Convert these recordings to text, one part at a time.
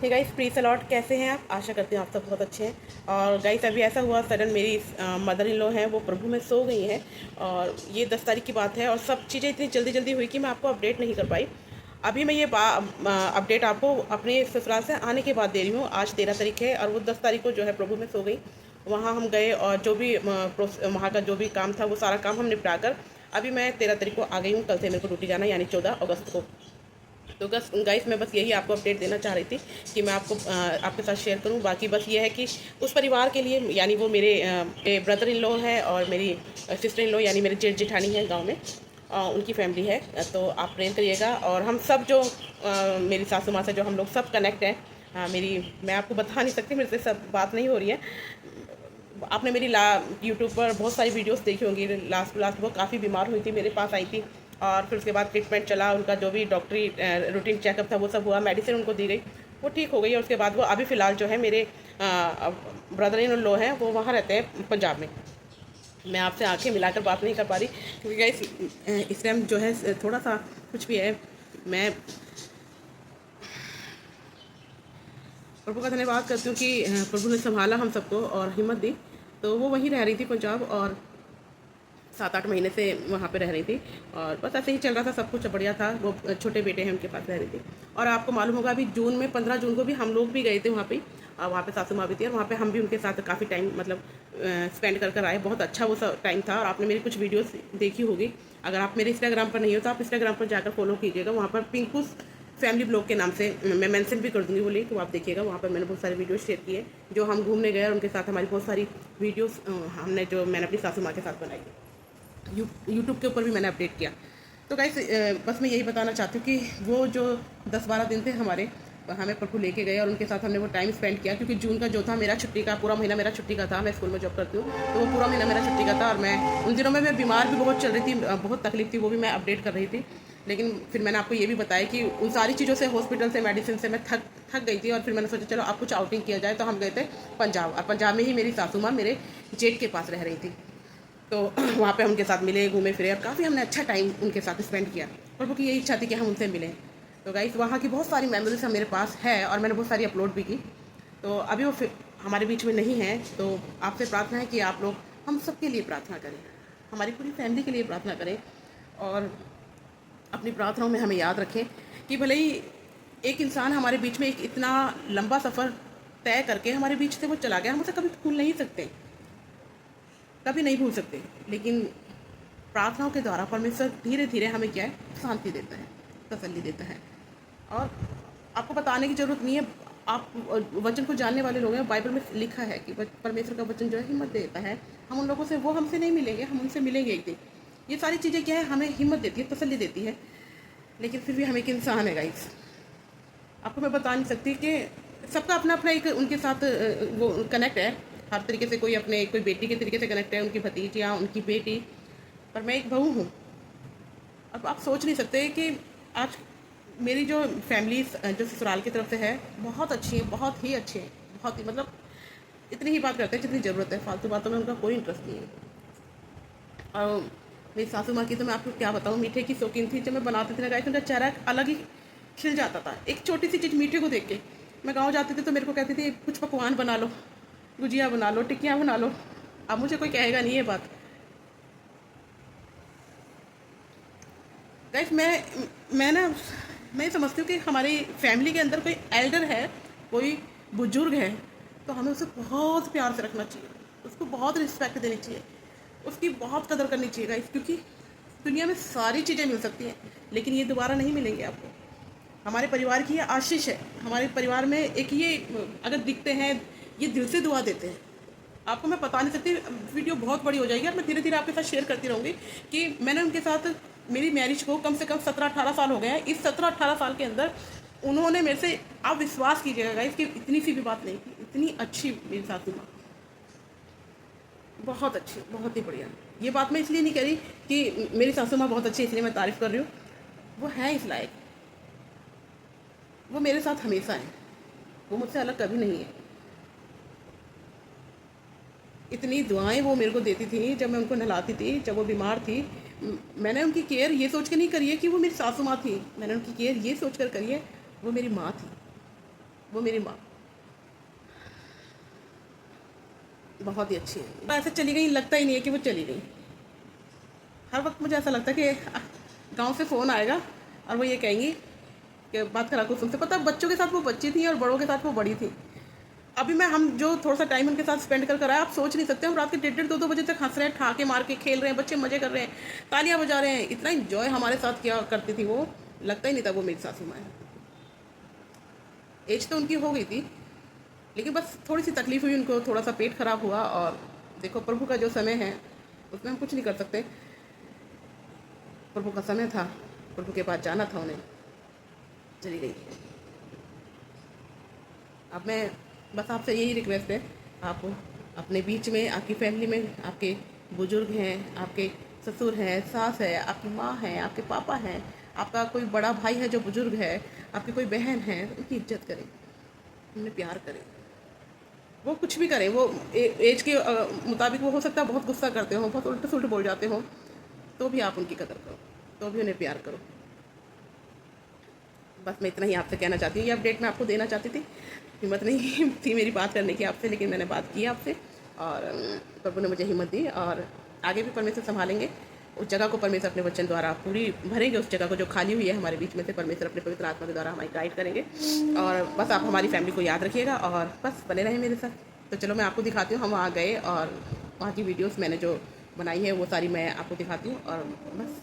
Hey guys, please allot कैसे हैं आप? आशा करती हूँ आप सब बहुत अच्छे हैं। और गाइस, अभी ऐसा हुआ सडन मेरी मदर इन लॉ हैं वो प्रभु में सो गई हैं। और ये 10 तारीख की बात है और सब चीज़ें इतनी जल्दी जल्दी हुई कि मैं आपको अपडेट नहीं कर पाई। अभी मैं ये अपडेट आपको अपने ससुराल से आने के बाद दे रही हूँ। आज 13 तारीख है और वो 10 तारीख को जो है प्रभु में सो गई। वहाँ हम गए और जो भी वहाँ का जो भी काम था वो सारा काम हम निपटा कर अभी मैं 13 तारीख को आ गई हूँ। कल से मेरे को ड्यूटी जाना, यानी 14 अगस्त को। तो गाइस, मैं बस यही आपको अपडेट देना चाह रही थी कि मैं आपके साथ शेयर करूं। बाकी बस ये है कि उस परिवार के लिए, यानी वो मेरे ब्रदर इन लॉ है और मेरी सिस्टर इन लॉ यानी मेरे जेठ जेठानी है गांव में, उनकी फैमिली है। तो आप प्रेयर करिएगा। और हम सब जो मेरी सासू माँ से जो हम लोग सब कनेक्ट हैं। मैं आपको बता नहीं सकती, मेरे से सब बात नहीं हो रही है। आपने मेरी यूट्यूब पर बहुत सारी वीडियोस देखी होंगी। लास्ट वो काफ़ी बीमार हुई थी, मेरे पास आई थी और फिर उसके बाद ट्रीटमेंट चला। उनका जो भी डॉक्टरी रूटीन चेकअप था वो सब हुआ, मेडिसिन उनको दी गई, वो ठीक हो गई। और उसके बाद वो अभी फ़िलहाल जो है मेरे ब्रदर इन लॉ हैं वो वहाँ रहते हैं पंजाब में। मैं आपसे आंखें मिलाकर बात नहीं कर पा रही क्योंकि गाइस इस टाइम जो है थोड़ा सा कुछ भी है। मैं प्रभु का धन्यवाद करती हूँ कि प्रभु ने संभाला हम सबको और हिम्मत दी। तो वो वहीं रह रही थी पंजाब और 7-8 महीने से वहाँ पे रह रही थी और बस ऐसे ही चल रहा था, सब कुछ बढ़िया था। वो छोटे बेटे हैं उनके पास रह रही थी। और आपको मालूम होगा अभी जून में 15 जून को भी हम लोग भी गए थे वहाँ पे। वहाँ पे सासू माँ भी थी और वहाँ पे हम भी उनके साथ काफ़ी टाइम मतलब स्पेंड कर आए। बहुत अच्छा वो टाइम था। और आपने मेरी कुछ वीडियोस देखी होगी। अगर आप मेरे इंस्टाग्राम पर नहीं हो तो आप इंस्टाग्राम पर जाकर फॉलो कीजिएगा। वहाँ पर पिंकूस फैमिली ब्लॉग के नाम से मैं मेंशन भी कर दूँगी वो लिंक, तो आप देखिएगा। वहाँ पर मैंने बहुत सारी वीडियोस शेयर की है जो हम घूमने गए और उनके साथ हमारी बहुत सारी वीडियोस मैंने अपनी सासू माँ के साथ बनाई है। यूट्यूब के ऊपर भी मैंने अपडेट किया। तो गाइस, बस मैं यही बताना चाहती हूँ कि वो जो 10-12 दिन थे हमारे, हमें प्रभु लेके गए और उनके साथ हमने वो टाइम स्पेंड किया। क्योंकि जून का जो था मेरा छुट्टी का पूरा महीना मेरा छुट्टी का था। मैं स्कूल में जॉब करती हूँ तो वो पूरा महीना मेरा छुट्टी का था। और मैं उन दिनों में मैं बीमार भी बहुत चल रही थी, बहुत तकलीफ थी, वो भी मैं अपडेट कर रही थी। लेकिन फिर मैंने आपको ये भी बताया कि उन सारी चीज़ों से, हॉस्पिटल से, मेडिसिन से मैं थक गई थी। और फिर मैंने सोचा चलो अब कुछ आउटिंग किया जाए। तो हम गए थे पंजाब। और पंजाब में ही मेरी सासू माँ मेरे जेठ के पास रह रही थी। तो वहाँ पे हम उनके साथ मिले, घूमे फिरे और काफ़ी हमने अच्छा टाइम उनके साथ स्पेंड किया। प्रभु की यही इच्छा थी कि हम उनसे मिलें। तो गाइस, वहाँ की बहुत सारी मेमोरीज मेरे पास है और मैंने बहुत सारी अपलोड भी की। तो अभी वो हमारे बीच में नहीं है। तो आपसे प्रार्थना है कि आप लोग हम सब के लिए प्रार्थना करें, हमारी पूरी फैमिली के लिए प्रार्थना करें। और अपनी प्रार्थनाओं में हमें याद रखें कि भले ही एक इंसान हमारे बीच में एक इतना लंबा सफ़र तय करके हमारे बीच से वो चला गया, हम उसे कभी भूल नहीं सकते, कभी नहीं भूल सकते। लेकिन प्रार्थनाओं के द्वारा परमेश्वर धीरे धीरे हमें क्या है, शांति देता है, तसल्ली देता है। और आपको बताने की ज़रूरत नहीं है, आप वचन को जानने वाले लोग हैं। बाइबल में लिखा है कि परमेश्वर का वचन जो है हिम्मत देता है। हम उन लोगों से, वो हमसे नहीं मिलेंगे, हम उनसे मिलेंगे एक दिन। ये सारी चीज़ें क्या है, हमें हिम्मत देती है, तसल्ली देती है। लेकिन फिर भी हम एक इंसान है गाइस, आपको मैं बता नहीं सकती कि सबका अपना अपना एक उनके साथ वो कनेक्ट है। हर तरीके से कोई अपने, कोई बेटी के तरीके से कनेक्ट है, उनकी भतीजियाँ, उनकी बेटी। पर मैं एक बहू हूँ। अब आप सोच नहीं सकते कि आज मेरी जो फैमिली जो ससुराल की तरफ से है बहुत अच्छी है, बहुत ही अच्छे हैं, बहुत ही मतलब इतनी ही बात करते हैं जितनी ज़रूरत है। फालतू बातों में उनका कोई इंटरेस्ट नहीं है। और मेरी सासू माँ की तो मैं आपको क्या बताऊँ, मीठे की शौकीन थी। जब मैं बनाती थी ना गाइस, उनका चेहरा अलग ही खिल जाता था एक छोटी सी चीज़ मीठे को देख के। मैं गाँव जाती थी तो मेरे को कहती थी कुछ पकवान बना लो, गुजिया बना लो, टिक्कियाँ बना लो। अब मुझे कोई कहेगा नहीं ये बात। गाइस, मैं समझती हूँ कि हमारी फैमिली के अंदर कोई एल्डर है, कोई बुजुर्ग है, तो हमें उसे बहुत प्यार से रखना चाहिए, उसको बहुत रिस्पेक्ट देनी चाहिए, उसकी बहुत कदर करनी चाहिए गाइस। क्योंकि दुनिया में सारी चीज़ें मिल सकती हैं लेकिन ये दोबारा नहीं मिलेंगे आपको। हमारे परिवार की ये आशीष है। हमारे परिवार में एक ये अगर दिखते हैं, ये दिल से दुआ देते हैं। आपको मैं बता नहीं सकती, वीडियो बहुत बड़ी हो जाएगी और मैं धीरे धीरे आपके साथ शेयर करती रहूँगी कि मैंने उनके साथ, मेरी मैरिज को कम से कम 17-18 साल हो गए हैं। इस 17-18 साल के अंदर उन्होंने मेरे से, आप विश्वास कीजिएगा इसकी इतनी सी भी बात नहीं की, इतनी अच्छी मेरी सासू माँ, बहुत अच्छी, बहुत ही बढ़िया। ये बात मैं इसलिए नहीं कह रही कि मेरी सासू माँ बहुत अच्छी इसलिए मैं तारीफ़ कर रही हूँ, वो है इस लायक। वो मेरे साथ हमेशा है, वो मुझसे अलग कभी नहीं है। इतनी दुआएं वो मेरे को देती थी जब मैं उनको नहलाती थी, जब वो बीमार थी। मैंने उनकी केयर ये सोच कर नहीं करी है कि वो मेरी सासू माँ थी, मैंने उनकी केयर ये सोच कर करी है वो मेरी माँ थी। वो मेरी माँ बहुत ही अच्छी है। ऐसे चली गई, लगता ही नहीं है कि वो चली गई। हर वक्त मुझे ऐसा लगता है कि गांव से फ़ोन आएगा और वो ये कहेंगी कि बात करा कुछ तुमसे। पता है, बच्चों के साथ वो बच्ची थी और बड़ों के साथ वो बड़ी थी। अभी मैं हम जो थोड़ा सा टाइम उनके साथ स्पेंड कर कर आए, आप सोच नहीं सकते, हम रात के 1:30-2-2 बजे तक हंस रहे हैं, ठाके मार के खेल रहे हैं, बच्चे मजे कर रहे हैं, तालियां बजा रहे हैं। इतना इंजॉय हमारे साथ किया करती थी वो, लगता ही नहीं था वो मेरी सासू माँ है। एज तो उनकी हो गई थी, लेकिन बस थोड़ी सी तकलीफ हुई उनको, थोड़ा सा पेट खराब हुआ। और देखो, प्रभु का जो समय है उसमें हम कुछ नहीं कर सकते। प्रभु का समय था, प्रभु के पास जाना था उन्हें, चली गई। अब मैं बस आपसे यही रिक्वेस्ट है, आप अपने बीच में, आपकी फैमिली में आपके बुजुर्ग हैं, आपके ससुर हैं, सास है, आपकी माँ है, आपके पापा हैं, आपका कोई बड़ा भाई है जो बुजुर्ग है, आपकी कोई बहन है, उनकी इज्जत करें, उन्हें प्यार करें। वो कुछ भी करें, वो एज के मुताबिक वो हो सकता है बहुत गुस्सा करते हो, बहुत उल्टे सुलटे बोल जाते हो, तो भी आप उनकी कदर करो, तो भी उन्हें प्यार करो। बस मैं इतना ही आपसे कहना चाहती हूँ, ये अपडेट मैं आपको देना चाहती थी। हिम्मत नहीं थी मेरी बात करने की आपसे, लेकिन मैंने बात की आपसे और प्रभु ने मुझे हिम्मत दी। और आगे भी परमेश्वर संभालेंगे उस जगह को। परमेश्वर अपने वचन द्वारा पूरी भरेंगे उस जगह को जो खाली हुई है हमारे बीच में से। परमेश्वर अपने पवित्र आत्मा के द्वारा हमारी गाइड करेंगे। और बस आप हमारी फैमिली को याद रखिएगा और बस बने रहें मेरे साथ। तो चलो मैं आपको दिखाती हूँ, हम वहाँ गए और वहाँ की वीडियोज़ मैंने जो बनाई है वो सारी मैं आपको दिखाती हूँ। और बस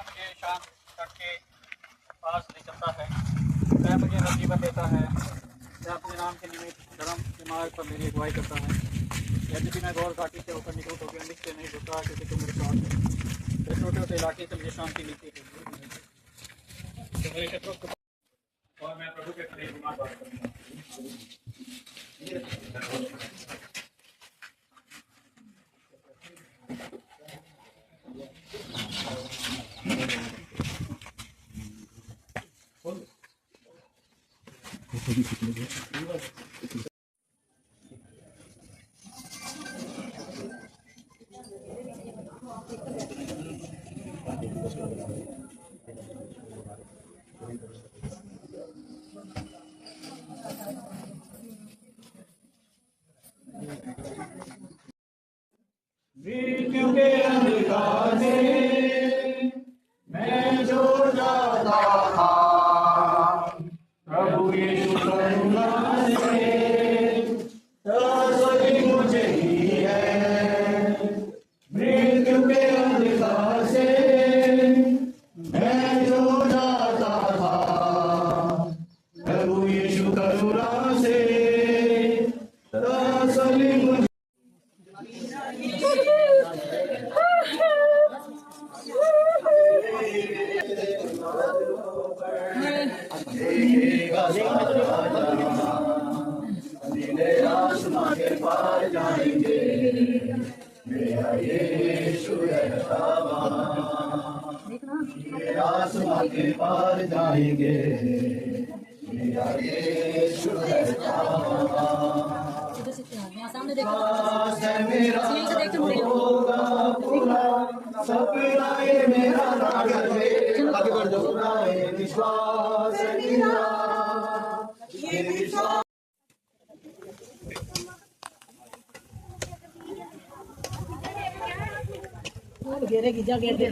मुझे शांत तट के पास ले चलता है। वह मुझे नवजीवन देता है। वह अपने नाम के निमित्त धर्म के मार्ग पर मेरी अगुवाई करता है। यद्यपि मैं घोर घाटी से होकर निकलूं तो भी अंधिक से नहीं डरता, क्योंकि तुम मेरे साथ हो। फिर छोटे छोटे इलाके से मुझे शांति मिलती है। तो मेरे शत्रुओं को और मैं प्रभु के खड़े गुनाह बात करूंगा। मृत्यु के अंधकार में मैं जो जाता था, प्रभु यीशु करुणा से सभी मुझे ही है। मृत्यु के अंधकार से मैं जो जाता था, प्रभु यीशु करुणा से सभी मुझे आसमां के पार जाएंगे। मेरा यीशु रहता मेरा आसमां के पार जाएंगे। मेरा यीशु रहता सामने देखो मेरा होगा पूरा सपना ये मेरा आगे बढ़ जाओ। ये विश्वास मेरा ये विश्वास घेरे की जा गेट दे